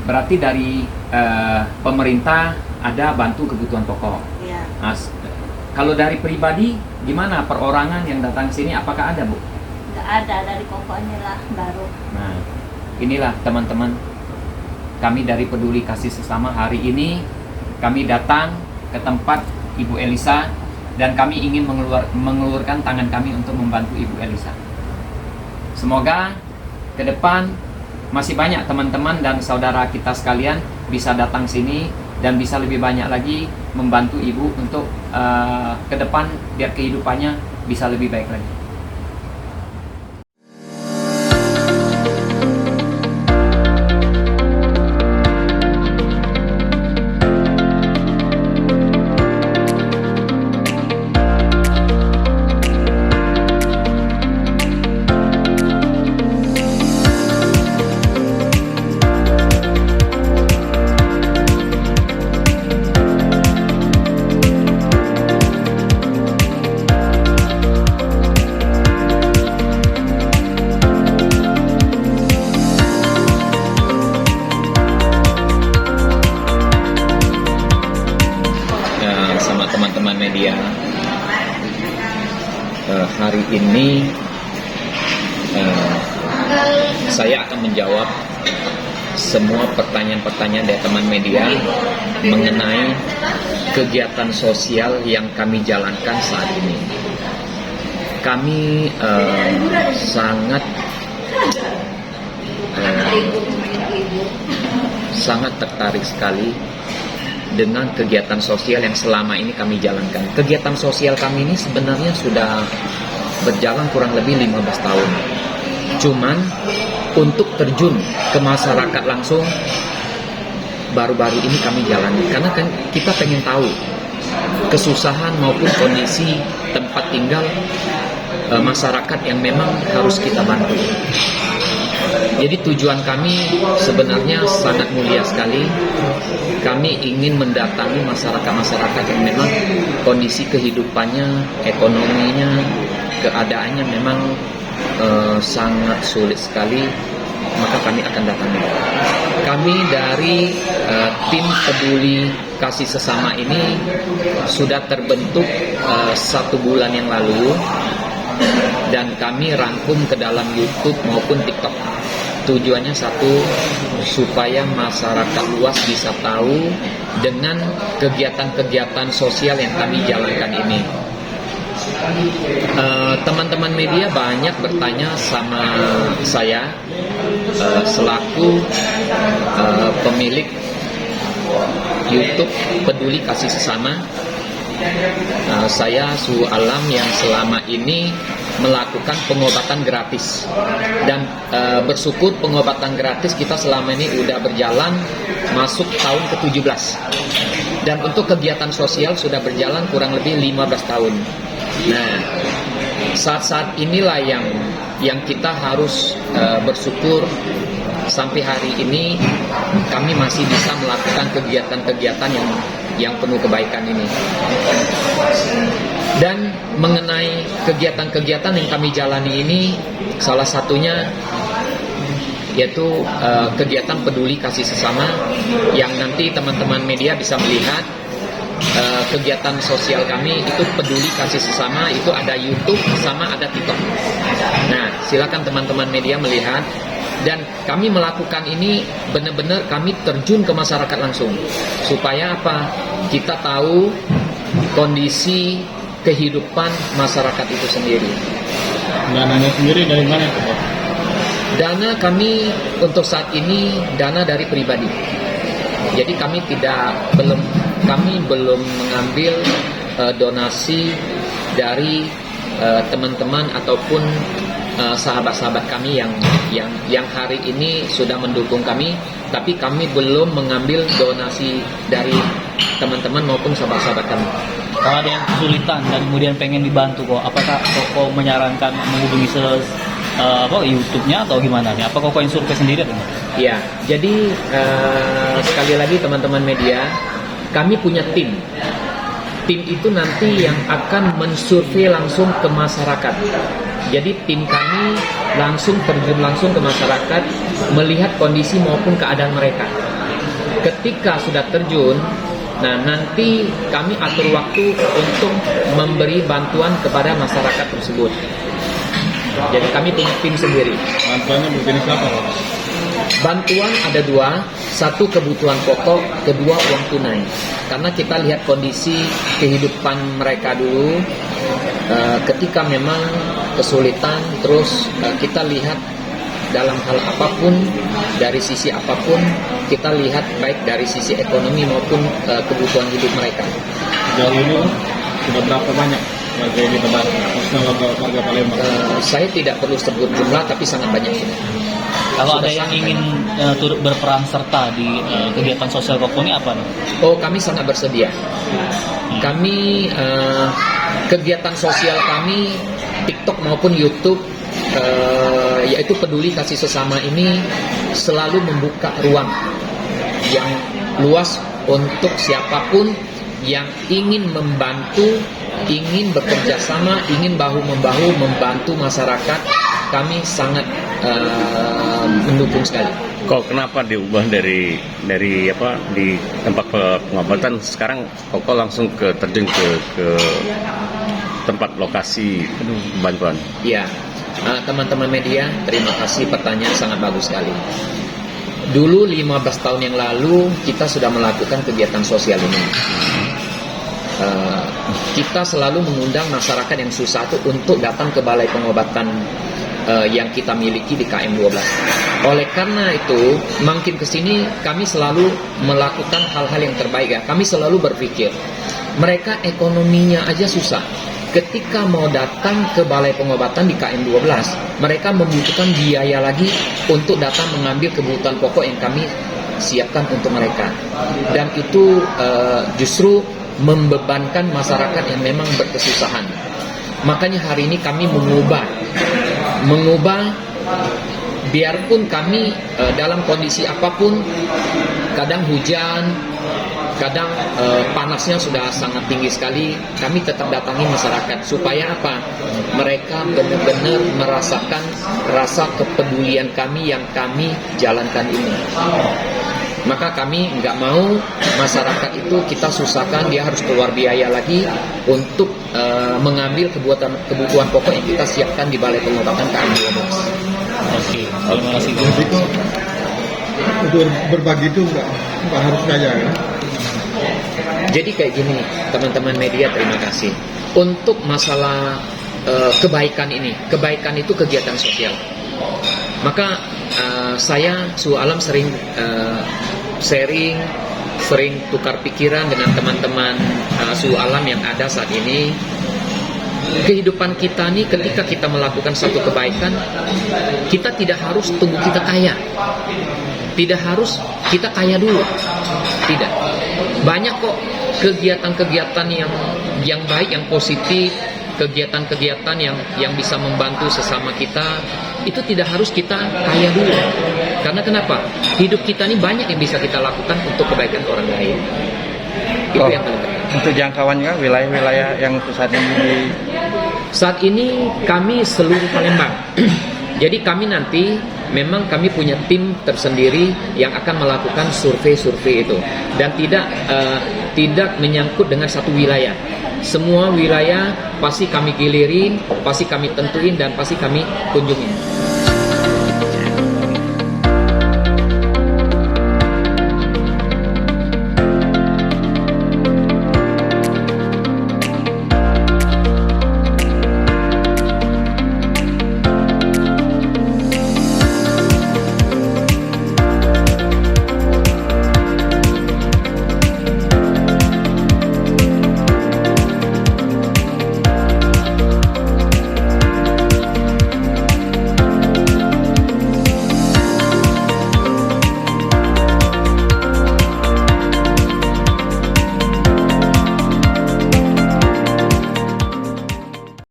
Berarti dari pemerintah ada bantu kebutuhan pokok. Iya. Nah, kalau dari pribadi gimana perorangan yang datang sini, apakah ada, Bu? Nggak ada, dari pokoknya lah baru. Nah, inilah teman-teman, kami dari Peduli Kasih Sesama hari ini kami datang ke tempat Ibu Elisa dan kami ingin mengelurkan tangan kami untuk membantu Ibu Elisa. Semoga ke depan masih banyak teman-teman dan saudara kita sekalian bisa datang sini dan bisa lebih banyak lagi membantu Ibu untuk ke depan biar kehidupannya bisa lebih baik lagi. Sama teman-teman media, hari ini saya akan menjawab semua pertanyaan-pertanyaan dari teman media mengenai kegiatan sosial yang kami jalankan saat ini. Kami sangat tertarik sekali dengan kegiatan sosial yang selama ini kami jalankan. Kegiatan sosial kami ini sebenarnya sudah berjalan kurang lebih 15 tahun. Cuman untuk terjun ke masyarakat langsung baru-baru ini kami jalani. Karena kan kita pengen tahu kesusahan maupun kondisi tempat tinggal masyarakat yang memang harus kita bantu. Jadi tujuan kami sebenarnya sangat mulia sekali. Kami ingin mendatangi masyarakat-masyarakat yang memang kondisi kehidupannya, ekonominya, keadaannya memang sangat sulit sekali. Maka kami akan datangi. Kami dari tim Peduli Kasih Sesama ini sudah terbentuk 1 bulan yang lalu. Dan kami rangkum ke dalam YouTube maupun TikTok. Tujuannya satu, supaya masyarakat luas bisa tahu dengan kegiatan-kegiatan sosial yang kami jalankan ini. Teman-teman media banyak bertanya sama saya selaku pemilik YouTube Peduli Kasih Sesama. Saya Suhu Alam yang selama ini melakukan pengobatan gratis dan bersyukur pengobatan gratis kita selama ini udah berjalan masuk tahun ke-17 dan untuk kegiatan sosial sudah berjalan kurang lebih 15 tahun. Nah, saat-saat inilah yang kita harus bersyukur sampai hari ini kami masih bisa melakukan kegiatan-kegiatan yang penuh kebaikan ini. Dan mengenai kegiatan-kegiatan yang kami jalani ini, salah satunya yaitu kegiatan Peduli Kasih Sesama yang nanti teman-teman media bisa melihat kegiatan sosial kami itu Peduli Kasih Sesama, itu ada YouTube sama ada TikTok. Nah, silakan teman-teman media melihat. Dan kami melakukan ini benar-benar kami terjun ke masyarakat langsung. Supaya apa? Kita tahu kondisi kehidupan masyarakat itu sendiri. Dananya sendiri dari mana itu, Pak? Dana kami untuk saat ini dana dari pribadi. Jadi kami belum mengambil donasi dari teman-teman ataupun sahabat-sahabat kami yang hari ini sudah mendukung kami, tapi kami belum mengambil donasi dari teman-teman maupun sahabat-sahabat kami. Kalau ada yang kesulitan dan kemudian pengen dibantu kok, apakah Koko menyarankan menghubungi YouTube-nya atau gimana nih? Apa Koko yang survei sendiri atau gimana? Ya, jadi sekali lagi teman-teman media, kami punya tim. Tim itu nanti yang akan mensurvei langsung ke masyarakat. Jadi tim kami langsung terjun langsung ke masyarakat, melihat kondisi maupun keadaan mereka. Ketika sudah terjun, nah nanti kami atur waktu untuk memberi bantuan kepada masyarakat tersebut. Jadi kami punya tim sendiri. Bantuannya berjenis apa, Pak? Bantuan ada dua, satu kebutuhan pokok, kedua uang tunai. Karena kita lihat kondisi kehidupan mereka dulu, ketika memang kesulitan, terus kita lihat dalam hal apapun, dari sisi apapun, kita lihat baik dari sisi ekonomi maupun kebutuhan hidup mereka. Sejauh ini sudah berapa banyak warga ini terbantu? Khususnya warga Palembang. Saya tidak perlu sebut jumlah, tapi sangat banyak. Kalau ada Sudah yang sangat ingin turut berperan serta di kegiatan sosial Koko ini apa nih? Oh, kami sangat bersedia. Kami kegiatan sosial kami TikTok maupun YouTube, yaitu peduli kasih sesama ini selalu membuka ruang yang luas untuk siapapun yang ingin membantu, ingin bekerja sama, ingin bahu-membahu membantu masyarakat. Kami sangat mendukung sekali. Kok kenapa diubah dari apa di tempat pengobatan sekarang Koko langsung terjun ke tempat lokasi bantuan? Ya, teman-teman media, terima kasih, pertanyaan sangat bagus sekali. Dulu 15 tahun yang lalu kita sudah melakukan kegiatan sosial ini. Kita selalu mengundang masyarakat yang susah itu untuk datang ke balai pengobatan yang kita miliki di KM 12. Oleh karena itu, makin kesini kami selalu melakukan hal-hal yang terbaik ya. Kami selalu berpikir, mereka ekonominya aja susah. Ketika mau datang ke balai pengobatan di KM 12, mereka membutuhkan biaya lagi untuk datang mengambil kebutuhan pokok yang kami siapkan untuk mereka. Dan itu justru membebankan masyarakat yang memang berkesusahan. Makanya hari ini kami mengubah biarpun kami dalam kondisi apapun, kadang hujan, kadang panasnya sudah sangat tinggi sekali, kami tetap datangi masyarakat supaya apa? Mereka benar-benar merasakan rasa kepedulian kami yang kami jalankan ini. Maka kami nggak mau masyarakat itu kita susahkan, dia harus keluar biaya lagi untuk mengambil kebutuhan pokok yang kita siapkan di balai pengobatan KM 12. Oke, terima kasih. Jadi kok untuk berbagi itu nggak harus kaya ya? Jadi kayak gini, teman-teman media, terima kasih. Untuk masalah kebaikan ini, kebaikan itu kegiatan sosial. Maka saya Su Alam sering sharing, sering tukar pikiran dengan teman-teman Su Alam yang ada saat ini. Kehidupan kita nih, ketika kita melakukan satu kebaikan, kita tidak harus tunggu kita kaya. Tidak harus kita kaya dulu. Tidak. Banyak kok kegiatan-kegiatan yang baik, yang positif, kegiatan-kegiatan yang bisa membantu sesama kita. Itu tidak harus kita kaya dulu. Karena kenapa? Hidup kita ini banyak yang bisa kita lakukan untuk kebaikan orang lain. Itu yang paling penting. Untuk jangkauannya wilayah-wilayah yang saat ini Saat ini kami seluruh Palembang. Jadi kami nanti memang kami punya tim tersendiri yang akan melakukan survei-survei itu, dan tidak menyangkut dengan satu wilayah. Semua wilayah pasti kami gilirin, pasti kami tentuin, dan pasti kami kunjungi.